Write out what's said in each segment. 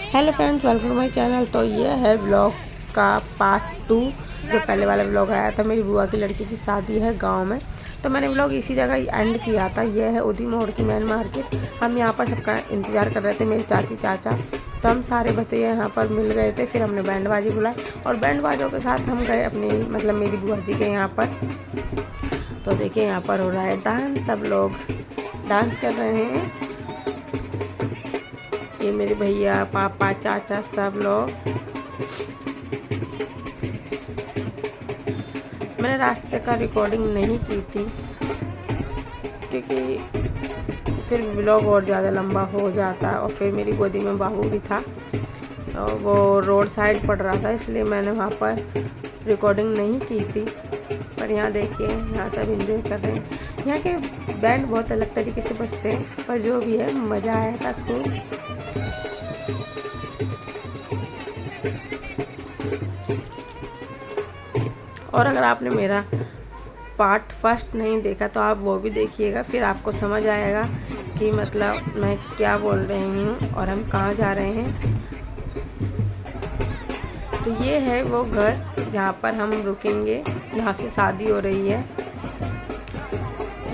Hello friends, welcome to my channel. तो ये है ब्लॉग का पार्ट 2। जो पहले वाला ब्लॉग आया था, मेरी बुआ की लड़की की शादी है गांव में, तो मैंने ब्लॉग इसी जगह एंड किया था। ये है उदी मोड़ की मेन मार्केट। हम यहाँ पर सबका इंतज़ार कर रहे थे, मेरी चाची चाचा। तो हम सारे बच्चे यहाँ पर मिल गए थे। फिर हमने बैंड बाजी बुलाई और बैंड बाजों के साथ हम गए अपनी मेरी बुआ जी के यहाँ पर। तो देखिए यहाँ पर हो रहा है डांस, सब लोग डांस कर रहे हैं। ये मेरे भैया, पापा, चाचा सब लोग। मैंने रास्ते का रिकॉर्डिंग नहीं की थी क्योंकि फिर व्लॉग और ज़्यादा लंबा हो जाता है, और फिर मेरी गोदी में बाबू भी था और वो रोड साइड पड़ रहा था, इसलिए मैंने वहाँ पर रिकॉर्डिंग नहीं की थी। पर यहाँ देखिए, यहाँ सब एंजॉय कर रहे हैं। यहाँ के बैंड बहुत अलग तरीके से बजते हैं, पर जो भी है मज़ा आया था खूब। और अगर आपने मेरा पार्ट फर्स्ट नहीं देखा तो आप वो भी देखिएगा, फिर आपको समझ आएगा कि मतलब मैं क्या बोल रही हूँ और हम कहाँ जा रहे हैं। तो ये है वो घर जहाँ पर हम रुकेंगे, जहाँ से शादी हो रही है।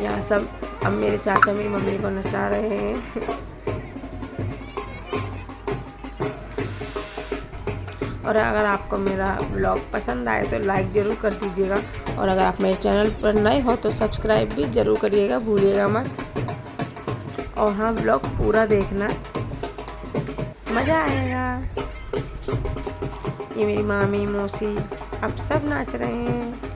यहाँ सब अब मेरे चाचा मेरी मम्मी को नचा रहे हैं। और अगर आपको मेरा ब्लॉग पसंद आए तो लाइक ज़रूर कर दीजिएगा, और अगर आप मेरे चैनल पर नए हो तो सब्सक्राइब भी ज़रूर करिएगा, भूलिएगा मत। और हाँ, ब्लॉग पूरा देखना, मज़ा आएगा। ये मेरी मामी, मौसी, अब सब नाच रहे हैं।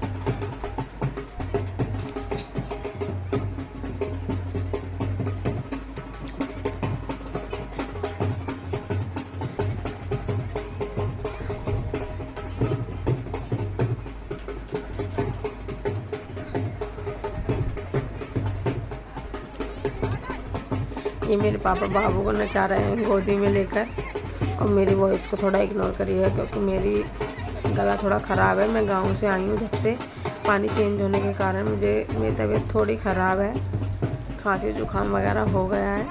ये मेरे पापा बाबू को नचा रहे हैं गोदी में लेकर। और मेरी वॉइस को थोड़ा इग्नोर करिए क्योंकि मेरी गला थोड़ा ख़राब है। मैं गांव से आई हूँ, जब से पानी चेंज होने के कारण मेरी तबीयत थोड़ी ख़राब है, खांसी जुकाम वगैरह हो गया है,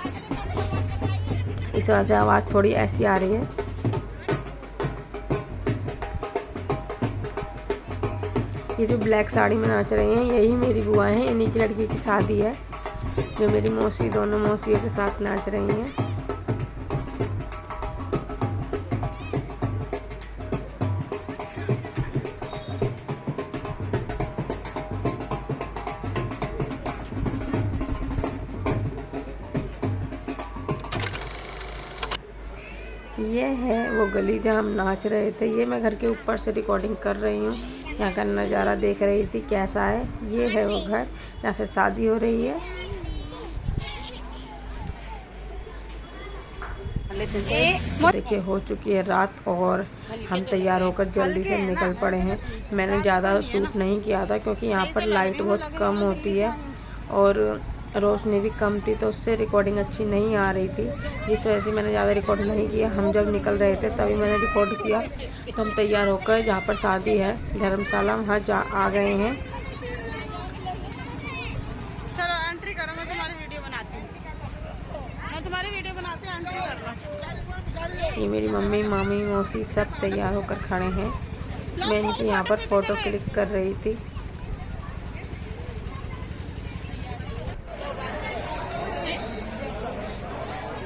इस वजह से आवाज़ थोड़ी ऐसी आ रही है। ये जो ब्लैक साड़ी में नाच रही हैं, यही मेरी बुआ हैं, इन्हीं की लड़की की शादी है। जो मेरी मौसी, दोनों मौसियों के साथ नाच रही हैं। ये है वो गली जहाँ हम नाच रहे थे। ये मैं घर के ऊपर से रिकॉर्डिंग कर रही हूँ, यहाँ का नज़ारा देख रही थी कैसा है। ये है वो घर जहाँ से शादी हो रही है। देखिए, हो चुकी है रात और हम तैयार होकर जल्दी से निकल पड़े हैं। मैंने ज़्यादा शूट नहीं किया था क्योंकि यहाँ पर लाइट बहुत कम होती है और रोशनी भी कम थी, तो उससे रिकॉर्डिंग अच्छी नहीं आ रही थी, जिस वजह से मैंने ज़्यादा रिकॉर्ड नहीं किया। हम जब निकल रहे थे तभी मैंने रिकॉर्ड किया। तो हम तैयार होकर जहाँ पर शादी है, धर्मशाला, वहाँ आ गए हैं। चलो एंट्री करो, मैं तुम्हारी वीडियो बनाती हूँ। एंट्री करना। ये मेरी मम्मी, मामी, मौसी सब तैयार होकर खड़े हैं। मैं इनकी यहाँ पर फ़ोटो क्लिक कर रही थी।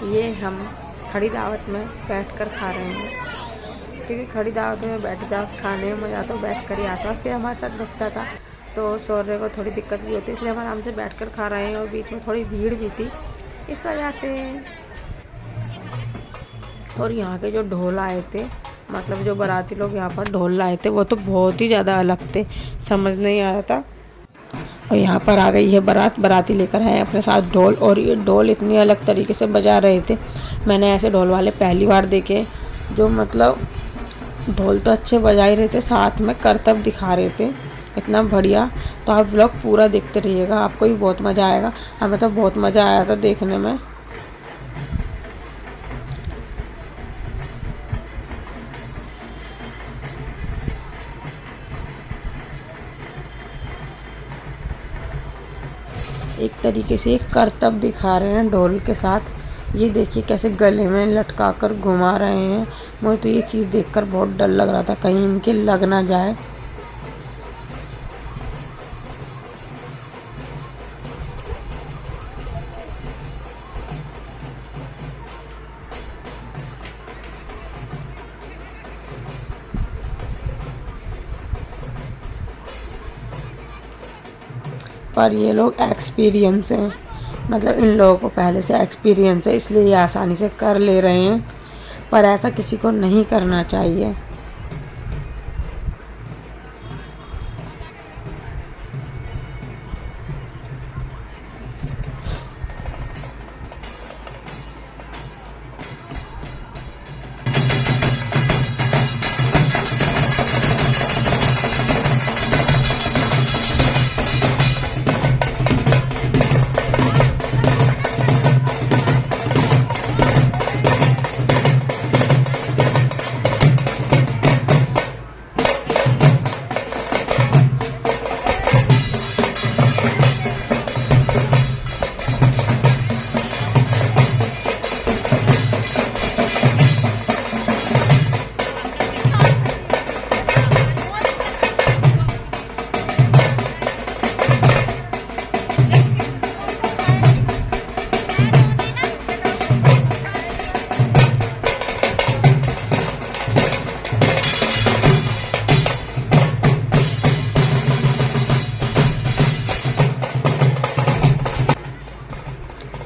ये हम खड़ी दावत में बैठकर खा रहे हैं, क्योंकि खड़ी दावत में बैठ जाओ, खाने में मज़ा तो बैठ कर ही आता। फिर हमारे साथ बच्चा था तो सोने को थोड़ी दिक्कत भी होती है, इसलिए हम आराम से बैठकर खा रहे हैं। और बीच में थोड़ी भीड़ भी थी, इस वजह से। और यहाँ के जो ढोल आए थे, मतलब जो बाराती लोग यहाँ पर ढोल लाए थे, वो तो बहुत ही ज़्यादा अलग थे, समझ नहीं आ रहा था। और यहाँ पर आ गई है बाराती लेकर आए अपने साथ ढोल, और ये ढोल इतनी अलग तरीके से बजा रहे थे। मैंने ऐसे ढोल वाले पहली बार देखे, जो मतलब ढोल तो अच्छे बजा ही रहे थे, साथ में करतब दिखा रहे थे, इतना बढ़िया। तो आप व्लॉग पूरा देखते रहिएगा, आपको भी बहुत मज़ा आएगा। हमें तो बहुत मज़ा आया था देखने में। एक तरीके से एक करतब दिखा रहे हैं ढोल के साथ, ये देखिए कैसे गले में लटका कर घुमा रहे हैं। मुझे तो ये चीज़ देखकर बहुत डर लग रहा था, कहीं इनके लग ना जाए। पर ये लोग एक्सपीरियंस हैं, मतलब इन लोगों को पहले से एक्सपीरियंस है, इसलिए ये आसानी से कर ले रहे हैं। पर ऐसा किसी को नहीं करना चाहिए।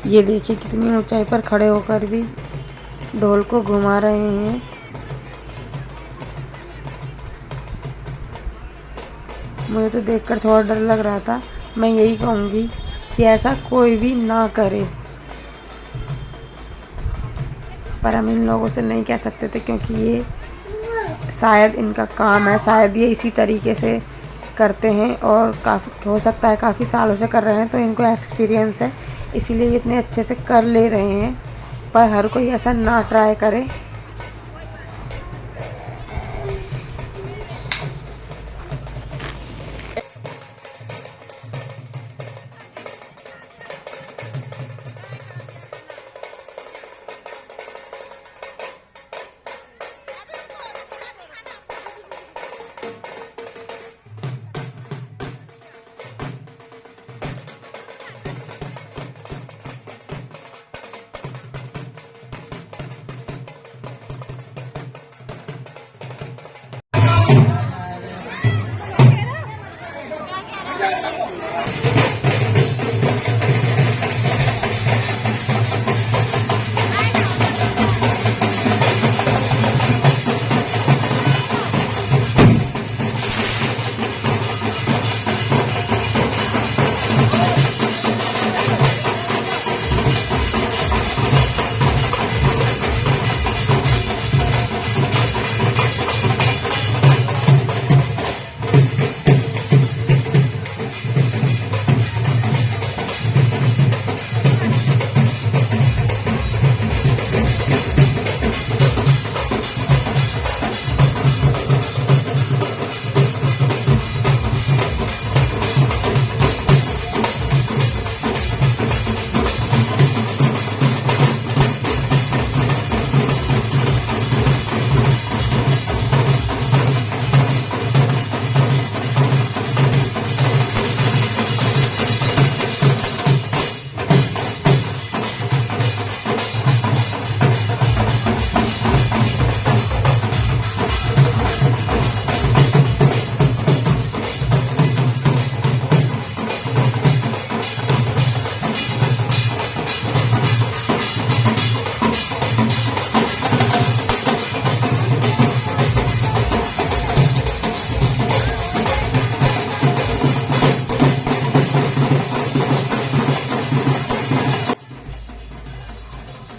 ये देखिए कितनी ऊंचाई पर खड़े होकर भी ढोल को घुमा रहे हैं। मुझे तो देखकर थोड़ा डर लग रहा था। मैं यही कहूँगी कि ऐसा कोई भी ना करे, पर हम इन लोगों से नहीं कह सकते थे क्योंकि ये शायद इनका काम है, शायद ये इसी तरीके से करते हैं और काफ़ी हो सकता है काफ़ी सालों से कर रहे हैं, तो इनको एक्सपीरियंस है, इसीलिए ये इतने अच्छे से कर ले रहे हैं। पर हर कोई ऐसा ना ट्राई करे।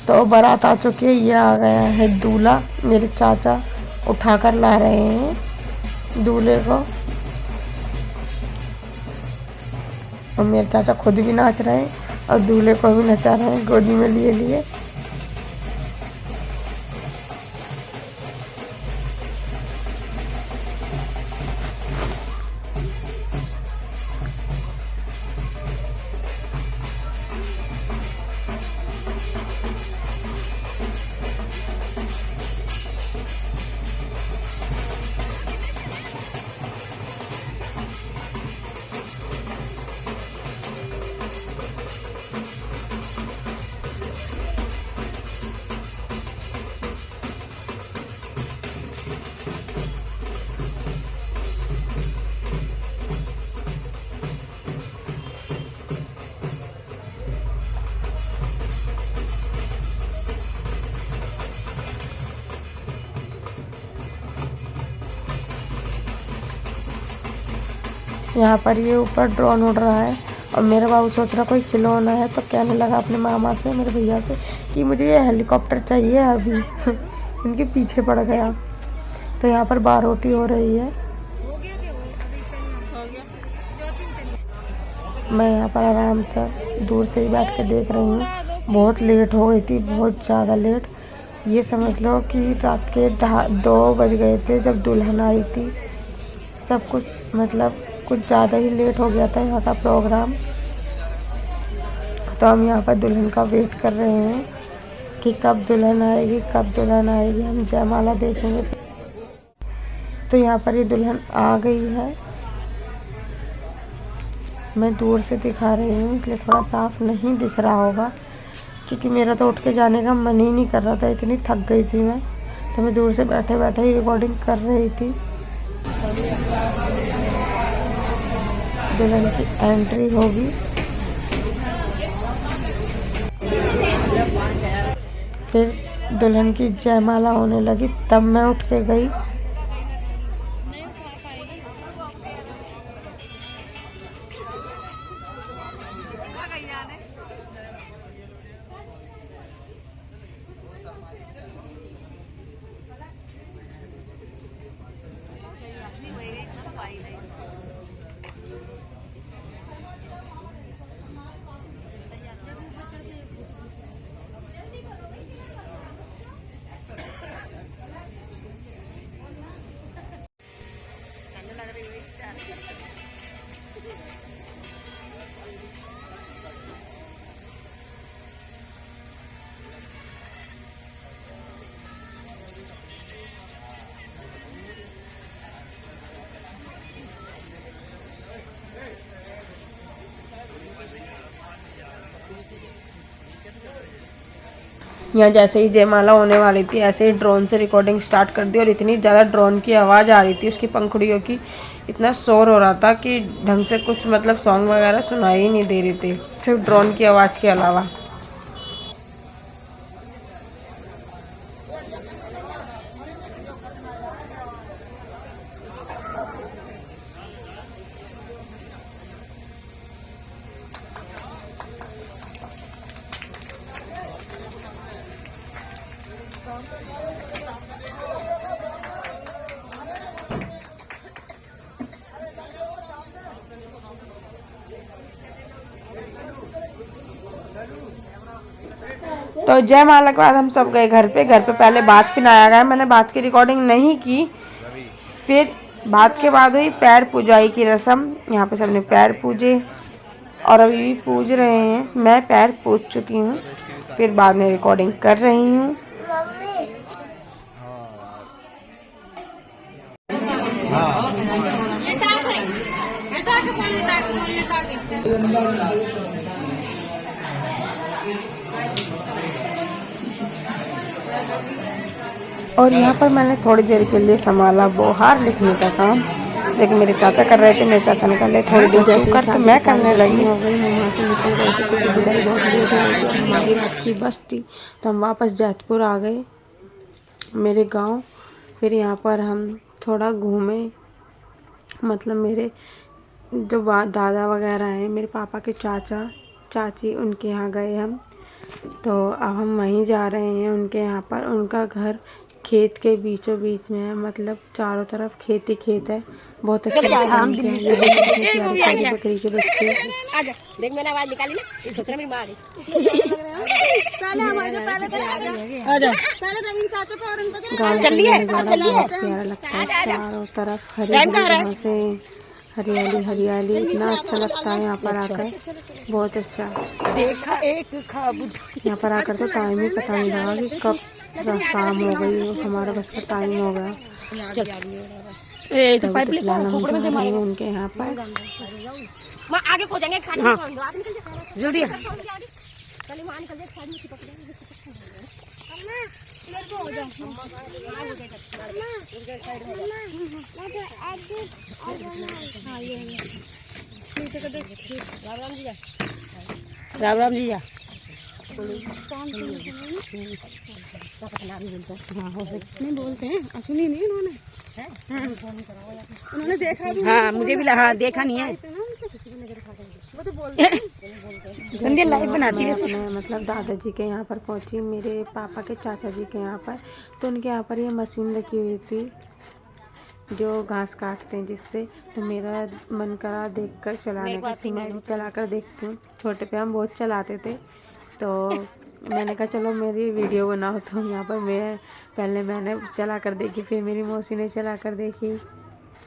तो बारात आ चुकी है, ये आ गया है दूल्हा। मेरे चाचा उठाकर ला रहे हैं दूल्हे को और मेरे चाचा खुद भी नाच रहे हैं और दूल्हे को भी नचा रहे हैं गोदी में लिए लिए। यहाँ पर ये ऊपर ड्रोन उड़ रहा है और मेरा बाबू सोच रहा कोई खिलौना है, तो कहने लगा अपने मामा से, मेरे भैया से, कि मुझे ये हेलीकॉप्टर चाहिए अभी। उनके पीछे पड़ गया। तो यहाँ पर बारोटी हो रही है। मैं यहाँ पर आराम से दूर से ही बैठ के देख रही हूँ। बहुत लेट हो गई थी, बहुत ज़्यादा लेट। ये समझ लो कि रात के 2 बज गए थे जब दुल्हन आई थी। सब कुछ मतलब कुछ ज़्यादा ही लेट हो गया था यहाँ का प्रोग्राम। तो हम यहाँ पर दुल्हन का वेट कर रहे हैं कि कब दुल्हन आएगी, कब दुल्हन आएगी, हम जयमाला देखेंगे। तो यहाँ पर ये दुल्हन आ गई है। मैं दूर से दिखा रही हूँ इसलिए थोड़ा साफ नहीं दिख रहा होगा, क्योंकि मेरा तो उठ के जाने का मन ही नहीं कर रहा था, इतनी थक गई थी मैं। तो मैं दूर से बैठे बैठे ही रिकॉर्डिंग कर रही थी। दुल्हन की एंट्री होगी, फिर दुल्हन की जयमाला होने लगी, तब मैं उठ के गई। यहाँ जैसे ही जयमाला होने वाली थी ऐसे ही ड्रोन से रिकॉर्डिंग स्टार्ट कर दी, और इतनी ज़्यादा ड्रोन की आवाज़ आ रही थी, उसकी पंखुड़ियों की, इतना शोर हो रहा था कि ढंग से कुछ मतलब सॉन्ग वगैरह सुनाई ही नहीं दे रही थी, सिर्फ ड्रोन की आवाज़ के अलावा। तो जयमाला के बाद हम सब गए घर पे पहले बात पिनाया गया, मैंने बात की रिकॉर्डिंग नहीं की। फिर बात के बाद हुई पैर पूजाई की रस्म, यहाँ पे सबने पैर पूजे और अभी भी पूज रहे हैं। मैं पैर पूज चुकी हूँ, फिर बाद में रिकॉर्डिंग कर रही हूँ। और यहाँ पर मैंने थोड़ी देर के लिए संभाला बोहार लिखने का काम, लेकिन मेरे चाचा कर रहे थे, मेरे चाचा ने कर लिया थोड़ी देर जैसे कर, तो मैं करने लगी। हो गई हम वहाँ से निकल गए थे क्योंकि विदाई बहुत लेट हो गई थी, हमारी रात की बस थी। तो हम वापस जैतपुर आ गए मेरे गांव। फिर यहाँ पर हम थोड़ा घूमे, मतलब मेरे जो दादा वगैरह हैं, मेरे पापा के चाचा चाची, उनके यहाँ गए हम। तो अब हम वहीं जा रहे हैं उनके यहाँ पर। उनका घर खेत के बीचों बीच में है, मतलब चारों तरफ खेत ही खेत है। बहुत अच्छा लगता है उनके यहाँ। ये देखो कितनी प्यारी प्यारी बकरी के बच्चे। देख मैंने आवाज निकाली ना, ये छोकरा मेरी माँ है। गाँव का नज़ारा बहुत प्यारा लगता है, चारों तरफ हरी हरी घासें, हरियाली हरियाली, इतना अच्छा लगता है यहाँ पर आकर, बहुत अच्छा। यहाँ पर आकर तो टाइम ही पता नहीं लगा कि कब शाम हो गई, हमारा बस का टाइम हो गया। तो फिलहाल हम जा रहे हैं उनके यहाँ पर। आगे को जाएंगे जल्दी राम राम जी जा। नहीं बोलते हैं, सुनी नहीं उन्होंने। उन्होंने देखा भी। हाँ मुझे भी हाँ देखा नहीं है। वो तो बोलते संध्या लाइव बनाती है। मैं मतलब दादाजी के यहाँ पर पहुँची, मेरे पापा के चाचा जी के यहाँ पर। तो उनके यहाँ पर ये मशीन रखी हुई थी जो घास काटते हैं जिससे, तो मेरा मन करा देखकर चलाने का कि मैं भी चला कर देखती हूँ। छोटे पे हम बहुत चलाते थे, तो मैंने कहा चलो मेरी वीडियो बनाओ। तो यहाँ पर मैंने चला कर देखी, फिर मेरी मौसी ने चला कर देखी,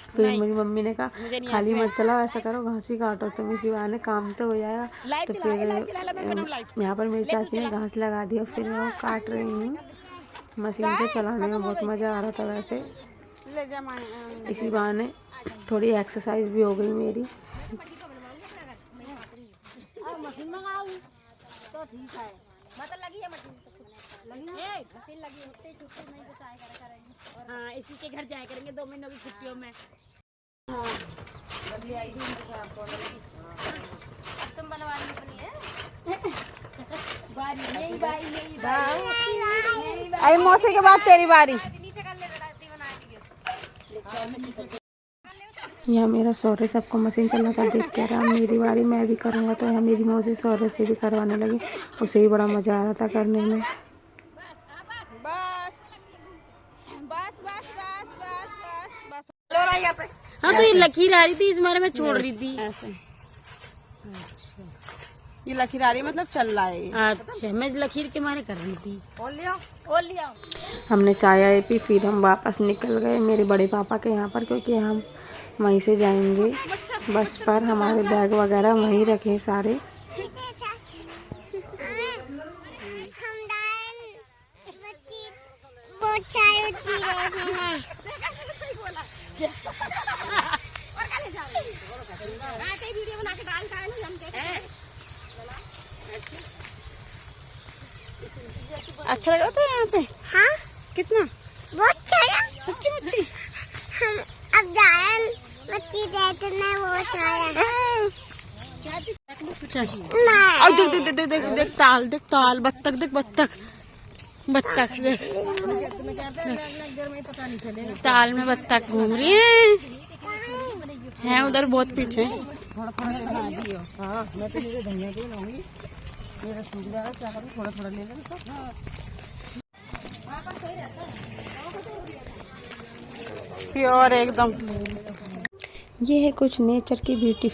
फिर मेरी मम्मी ने कहा खाली मत चलाओ, ऐसा करो घास ही काटो, तो इसी बहाने काम तो हो जाएगा। तो फिर यहाँ पर मेरी चाची ने घास लगा दिया, फिर मैं वो काट रही हूँ। मशीन से चलाने में बहुत मज़ा आ रहा था वैसे, ले जा माँ। इसी बहाने थोड़ी एक्सरसाइज भी हो गई मेरी। मशीन मंगाऊं तो ठीक है। मतलब लगी है मशीन लगी होते छुट्टी नहीं तो चाय करेंगे। हाँ इसी के घर जाया करेंगे 2 महीनों की छुट्टियों में। तुम बनवानी अपनी है बारी यही अरे मौसी के बाद तेरी बारी। यहाँ मेरा सौरे सबको मशीन चलाता देख के रहा, मेरी बारी मैं भी करूँगा। तो यहाँ मेरी मौसी सौरे से भी करवाने लगी, उसे भी बड़ा मज़ा आ रहा था करने में। हाँ तो ये लकीर आ रही थी, इस बारे में छोड़ रही थी ऐसे। ये लकीर आ रही मतलब चल रहा है। अच्छा मैं लकीर के मारे कर रही थी। और लिया हमने चाय आए पी, फिर हम वापस निकल गए मेरे बड़े पापा के यहाँ पर, क्योंकि हम वहीं से जाएंगे बस पर। हमारे बैग वगैरह वहीं रखे सारे। अच्छा लग रहा था यहाँ पे। हाँ कितना बहुत अच्छा। सच्ची मुच्ची। हम अब जाए मच्छी देते नहीं वो चाया। और देख देख देख देख देख ताल, देख ताल, बत्तख देख, बत्तख बत्तख देख, ताल में बत्तख घूम रही है उधर बहुत पीछे। थोड़ा मैं तो मेरे धनिया के लाऊंगी, मेरा सूख जाएगा, क्या करूँ, थोड़ा थोड़ा ले लेंगे। प्योर एकदम। ये है कुछ नेचर की ब्यूटी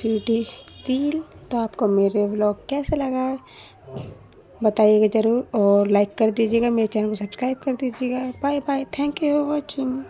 फील। तो आपको मेरे व्लॉग कैसे लगा बताइएगा ज़रूर, और लाइक कर दीजिएगा, मेरे चैनल को सब्सक्राइब कर दीजिएगा। Bye bye, thank you for watching.